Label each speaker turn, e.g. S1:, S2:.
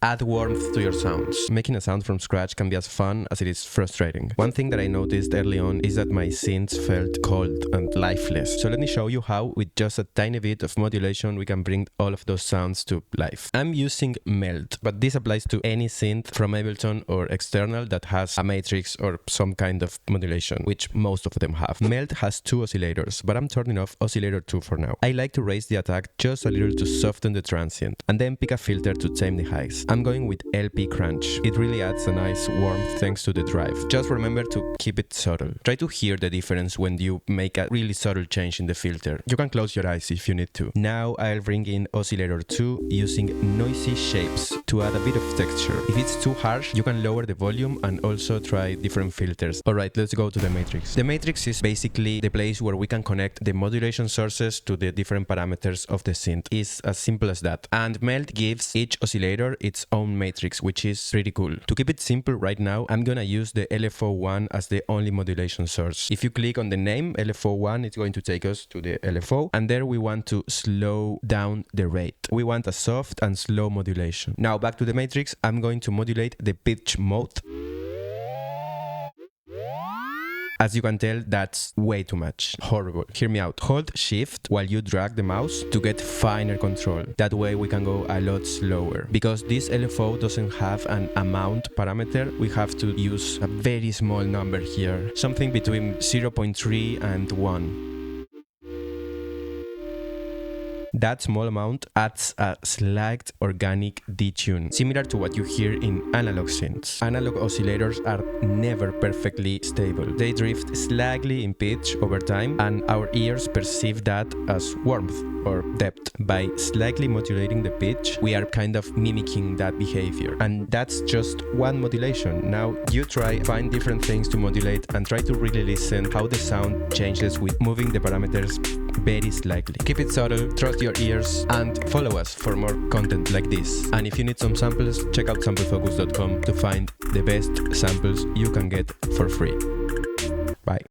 S1: Add warmth to your sounds. Making a sound from scratch can be as fun as it is frustrating. One thing that I noticed early on is that my synths felt cold and lifeless. So let me show you how, with just a tiny bit of modulation, we can bring all of those sounds to life. I'm using Meld, but this applies to any synth from Ableton or external that has a matrix or some kind of modulation, which most of them have. Meld has 2 oscillators, but I'm turning off oscillator 2 for now. I like to raise the attack just a little to soften the transient, and then pick a filter to tame the highs. I'm going with LP Crunch. It really adds a nice warmth thanks to the drive. Just remember to keep it subtle. Try to hear the difference when you make a really subtle change in the filter. You can close your eyes if you need to. Now I'll bring in oscillator 2 using noisy shapes to add a bit of texture. If it's too harsh, you can lower the volume and also try different filters. Alright, let's go to the matrix. The matrix is basically the place where we can connect the modulation sources to the different parameters of the synth. It's as simple as that. And Meld gives each oscillator its own matrix, which is pretty cool. To keep it simple right now, I'm gonna use the LFO1 as the only modulation source. If you click on the name LFO1, it's going to take us to the LFO, and there we want to slow down the rate. We want a soft and slow modulation. Now back to the matrix, I'm going to modulate the pitch mode. As you can tell, that's way too much. Horrible. Hear me out. Hold shift while you drag the mouse to get finer control. That way we can go a lot slower. Because this LFO doesn't have an amount parameter, we have to use a very small number here. Something between 0.3 and 1. That small amount adds a slight organic detune, similar to what you hear in analog synths. Analog oscillators are never perfectly stable. They drift slightly in pitch over time, and our ears perceive that as warmth or depth. By slightly modulating the pitch, we are kind of mimicking that behavior. And that's just one modulation. Now you try, find different things to modulate and try to really listen how the sound changes with moving the parameters very slightly. Keep it subtle, trust your ears, and follow us for more content like this. And if you need some samples, check out samplefocus.com to find the best samples you can get for free. Bye.